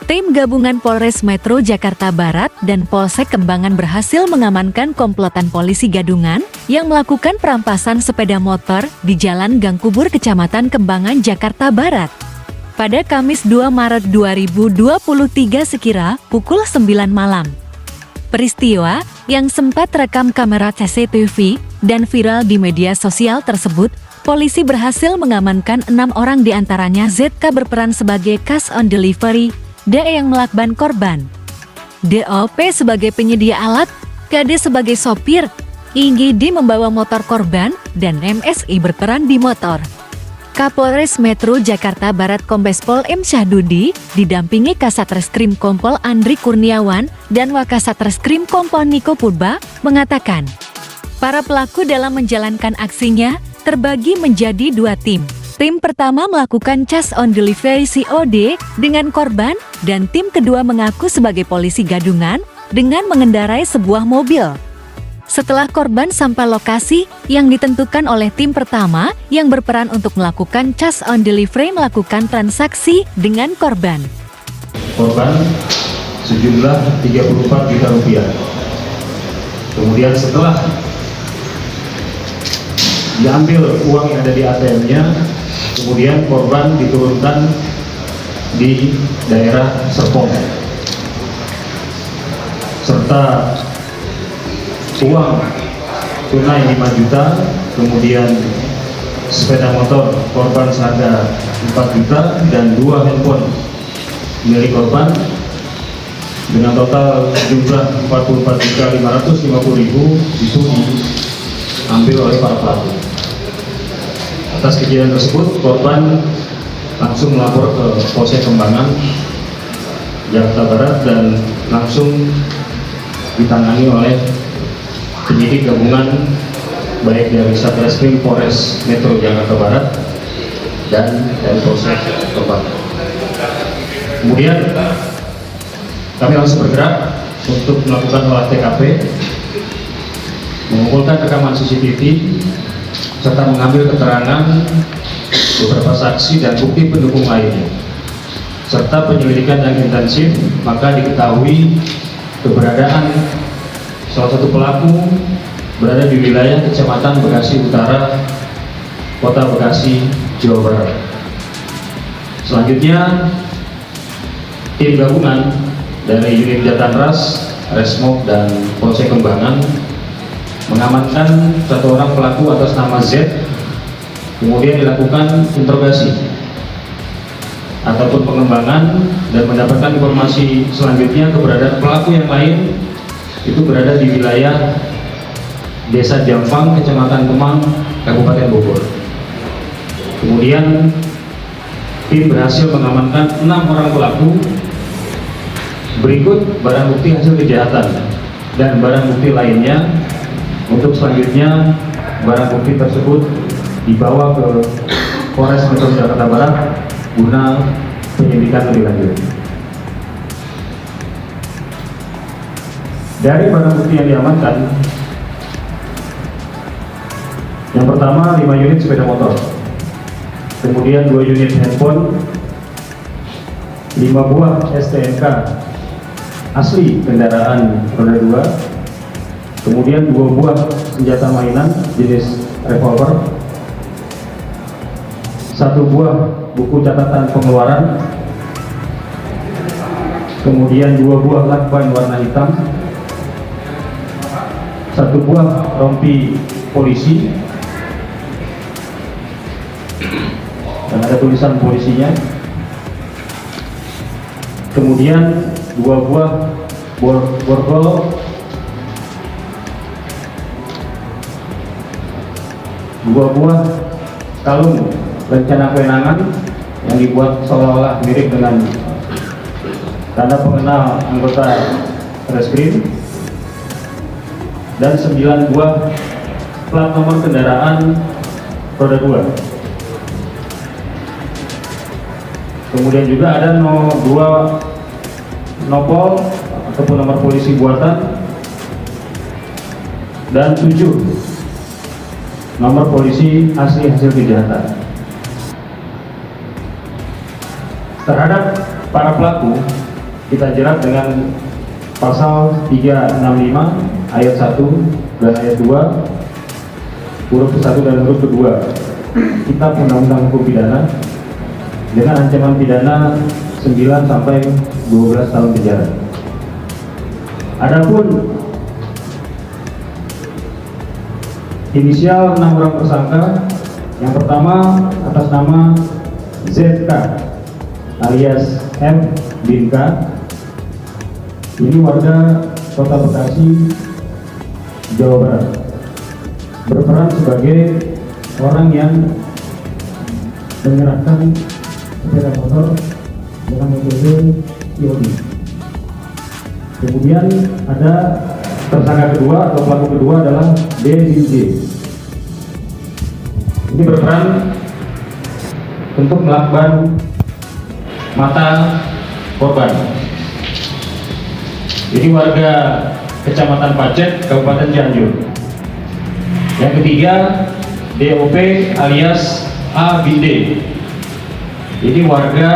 Tim gabungan Polres Metro Jakarta Barat dan Polsek Kembangan berhasil mengamankan komplotan polisi gadungan yang melakukan perampasan sepeda motor di Jalan Gang Kubur Kecamatan Kembangan, Jakarta Barat. Pada Kamis 2 Maret 2023 sekira pukul 9 malam. Peristiwa yang sempat rekam kamera CCTV dan viral di media sosial tersebut, polisi berhasil mengamankan 6 orang diantaranya ZK berperan sebagai cash on delivery, DE yang melakban korban, DOP sebagai penyedia alat, KD sebagai sopir, IGD membawa motor korban, dan MSI berperan di motor. Kapolres Metro Jakarta Barat Kombes Pol M. Syahdudi didampingi Kasat Reskrim Kompol Andri Kurniawan dan Wakasat Reskrim Kompol Niko Purba mengatakan, para pelaku dalam menjalankan aksinya terbagi menjadi 2 tim. Tim pertama melakukan cash on delivery COD dengan korban dan tim kedua mengaku sebagai polisi gadungan dengan mengendarai sebuah mobil. Setelah korban sampai lokasi yang ditentukan oleh tim pertama yang berperan untuk melakukan cash on delivery melakukan transaksi dengan korban. Korban sejumlah 34 juta rupiah. Kemudian setelah diambil uang yang ada di ATM-nya, kemudian korban diturunkan di daerah Serpong, serta uang tunai 5 juta, kemudian sepeda motor korban seharga 4 juta, dan 2 handphone milik korban dengan total jumlah 44.550.000 itu diambil oleh para pelaku. Atas kejadian tersebut, korban langsung melapor ke Polsek Kembangan, Jakarta Barat, dan langsung ditangani oleh penyidik gabungan baik dari Satreskrim Polres Metro Jakarta Barat dan dari Polsek Kembangan. Kemudian kami langsung bergerak untuk melakukan olah TKP, mengumpulkan rekaman CCTV, serta mengambil keterangan beberapa saksi dan bukti pendukung lainnya. Serta penyelidikan yang intensif, maka diketahui keberadaan salah satu pelaku berada di wilayah Kecamatan Bekasi Utara, Kota Bekasi, Jawa Barat. Selanjutnya, tim gabungan dari unit Jatanras, Resmob, dan Polsek Kembangan mengamankan 1 orang pelaku atas nama Z, kemudian dilakukan interogasi ataupun pengembangan dan mendapatkan informasi selanjutnya keberadaan pelaku yang lain itu berada di wilayah Desa Jampang, Kecamatan Kemang, Kabupaten Bogor. Kemudian tim berhasil mengamankan 6 orang pelaku. Berikut barang bukti hasil kejahatan dan barang bukti lainnya. Untuk selanjutnya, barang bukti tersebut dibawa ke Polres Metro Jakarta Barat guna penyidikan lebih lanjut. Dari barang bukti yang diamankan, yang pertama 5 unit sepeda motor, kemudian 2 unit handphone, 5 buah STNK asli kendaraan roda 2, kemudian 2 buah senjata mainan jenis revolver, 1 buah buku catatan pengeluaran, kemudian 2 buah lakban warna hitam, 1 buah rompi polisi, dan ada tulisan polisinya, kemudian 2 buah borgol, 2 buah kalung rencana kewenangan yang dibuat seolah-olah mirip dengan tanda pengenal anggota reskrim, dan 9 buah plat nomor kendaraan roda 2. Kemudian juga ada 2 nopol ataupun nomor polisi buatan, dan 7 nomor polisi asli hasil kejahatan. Terhadap para pelaku, kita jerat dengan pasal 365 ayat 1 dan ayat 2 huruf 1 dan huruf kedua Kitab Undang-Undang Hukum Pidana dengan ancaman pidana 9 sampai 12 tahun penjara. Adapun inisial 6 orang tersangka, yang pertama atas nama ZK alias M bin K, ini warga Kota Bekasi, Jawa Barat, berperan sebagai orang yang menyerahkan sepeda motor dengan metode COD. Kemudian ada tersangka kedua atau pelaku kedua adalah D bin J. Ini berperan untuk melakukan mata korban. Ini warga Kecamatan Pacet, Kabupaten Cianjur. Yang ketiga DOP alias A bin D. Ini warga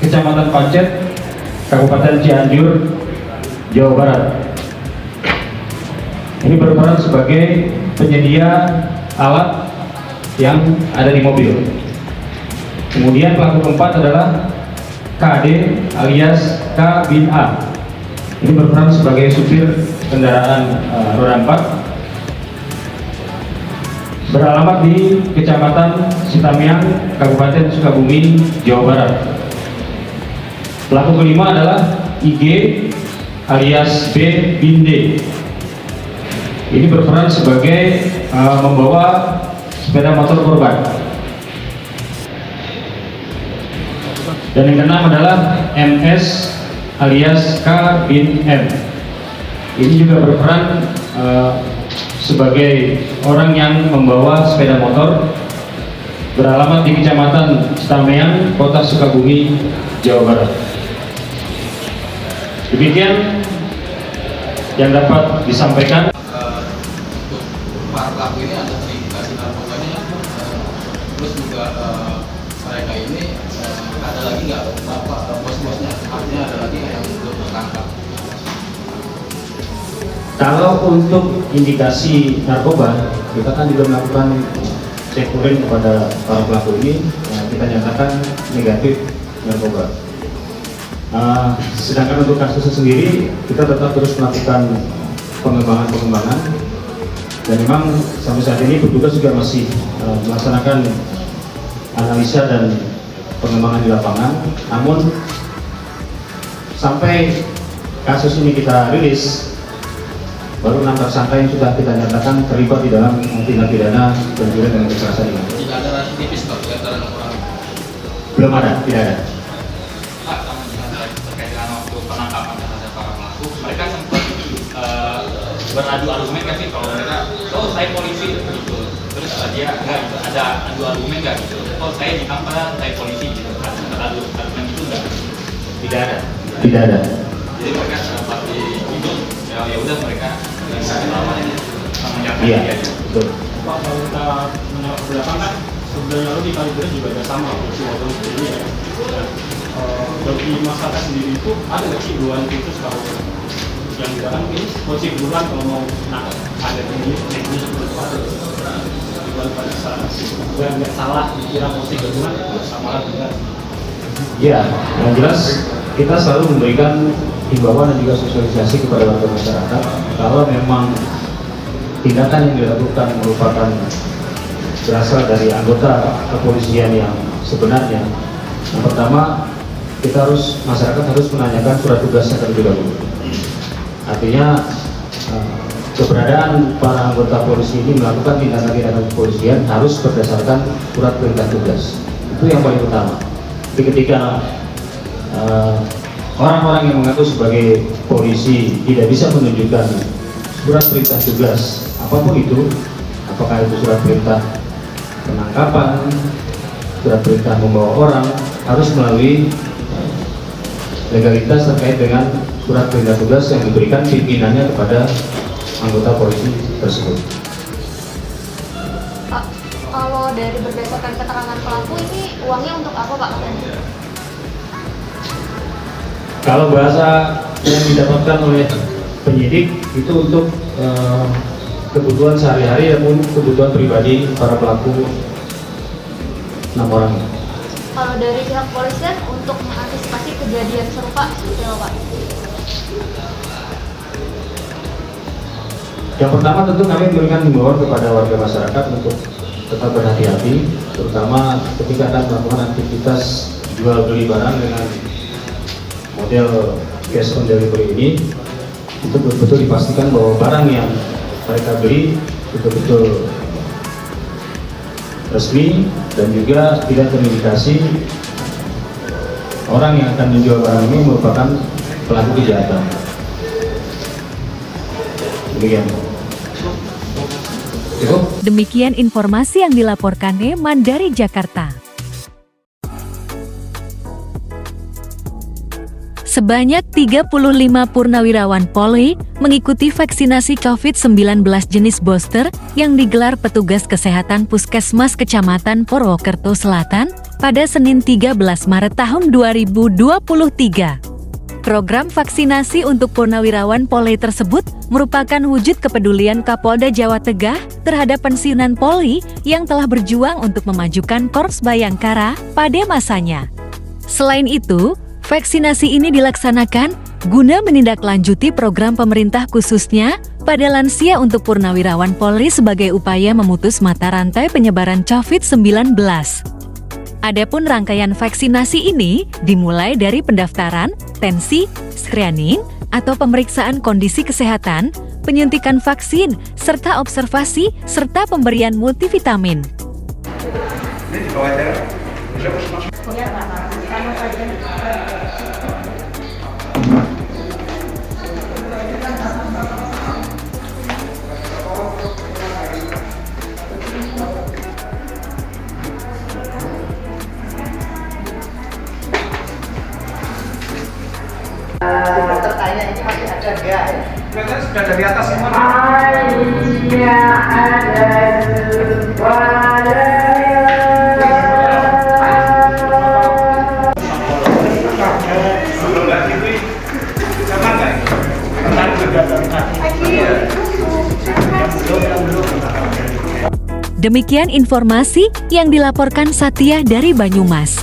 Kecamatan Pacet, Kabupaten Cianjur, Jawa Barat. Ini berperan sebagai penyedia alat yang ada di mobil. Kemudian pelaku keempat adalah KD alias K bin A. Ini berperan sebagai supir kendaraan roda 4, beralamat di Kecamatan Sitamiang, Kabupaten Sukabumi, Jawa Barat. Pelaku kelima adalah IG alias B bin D. Ini berperan sebagai membawa sepeda motor korban. Dan yang keenam adalah MS alias K bin M. Ini juga berperan sebagai orang yang membawa sepeda motor, beralamat di Kecamatan Sitamiang, Kota Sukabumi, Jawa Barat. Demikian yang dapat disampaikan. Para pelaku ini ada indikasi narkobanya, terus juga mereka ini ada lagi nggak bos-bosnya, artinya ada lagi yang belum tertangkap. Kalau untuk indikasi narkoba, kita kan juga melakukan cek urin kepada para pelaku ini, kita nyatakan negatif narkoba. Sedangkan untuk kasusnya sendiri, kita tetap terus melakukan pengembangan, dan memang sampai saat ini petugas juga masih melaksanakan analisa dan pengembangan di lapangan. Namun sampai kasus ini kita rilis, baru 6 tersangka yang sudah kita nyatakan terlibat di dalam tindak pidana pencurian dengan kekerasan ini. Tidak ada rasidivis Pak di antara 6 orang. Belum ada, tidak ada. Pak, terkait dengan waktu penangkapan terhadap para pelaku, mereka sempat beradu argumen nggak sih kalau mereka, oh saya polisi gitu, terus dia enggak gitu, ada adu argumen nggak gitu, oh saya ditangkap saya polisi gitu, ada adu argumen itu enggak? Tidak ada. Tidak ada. Jadi mereka sempat di itu, ya udah mereka bisa melawan ini, menjaga Iya, dia. betul. Pak, kalau kita menyorot ke belakang kan sebenarnya lalu di Kalideres juga ada sama polisi walaupun ini ya. Bagi masyarakat sendiri itu ada nggak sih dua khusus kalau yang dikatakan mungkin polisi kebetulan kalau mau ada ini teknis bukan pada salah dan nggak salah dikira polisi gabungan sama dengan. Ya, yang jelas kita selalu memberikan himbauan dan juga sosialisasi kepada warga masyarakat kalau memang tindakan yang dilakukan merupakan berasal dari anggota kepolisian yang sebenarnya. Yang pertama, masyarakat harus menanyakan surat tugasnya terlebih dahulu. Artinya keberadaan para anggota polisi ini melakukan tindakan-tindakan kepolisian harus berdasarkan surat perintah tugas. Itu yang paling utama. Jadi ketika orang-orang yang mengaku sebagai polisi tidak bisa menunjukkan surat perintah tugas apapun itu, apakah itu surat perintah penangkapan, surat perintah membawa orang, harus melalui legalitas terkait dengan surat perintah tugas yang diberikan pimpinannya kepada anggota polisi tersebut. Pak, kalau dari berdasarkan keterangan pelaku ini uangnya untuk apa Pak? Kalau bahasa yang didapatkan oleh penyidik itu untuk kebutuhan sehari-hari maupun kebutuhan pribadi para pelaku 6 orang. Kalau dari pihak polisian untuk mengantisipasi kejadian serupa seperti apa, Pak? Yang pertama tentu kami memberikan himbauan kepada warga masyarakat untuk tetap berhati-hati, terutama ketika akan melakukan aktivitas jual beli barang dengan model cash on delivery ini, itu betul-betul dipastikan bahwa barang yang mereka beli betul-betul resmi dan juga tidak terindikasi orang yang akan menjual barang ini merupakan pelaku kejahatan. Demikian. Cukup? Demikian informasi yang dilaporkan Neman dari Jakarta. Sebanyak 35 purnawirawan Polri mengikuti vaksinasi COVID-19 jenis booster yang digelar petugas kesehatan Puskesmas Kecamatan Purwokerto Selatan pada Senin 13 Maret tahun 2023. Program vaksinasi untuk purnawirawan Polri tersebut merupakan wujud kepedulian Kapolda Jawa Tengah terhadap pensiunan Polri yang telah berjuang untuk memajukan Korps Bayangkara pada masanya. Selain itu, vaksinasi ini dilaksanakan guna menindaklanjuti program pemerintah khususnya pada lansia untuk purnawirawan Polri sebagai upaya memutus mata rantai penyebaran COVID-19. Adapun rangkaian vaksinasi ini dimulai dari pendaftaran, tensi, screening, atau pemeriksaan kondisi kesehatan, penyuntikan vaksin, serta observasi, serta pemberian multivitamin. Dokter tanya ini masih ada enggak ya? Kelihatannya sudah dari atas semua. Hanya ada Demikian informasi yang dilaporkan Satya dari Banyumas.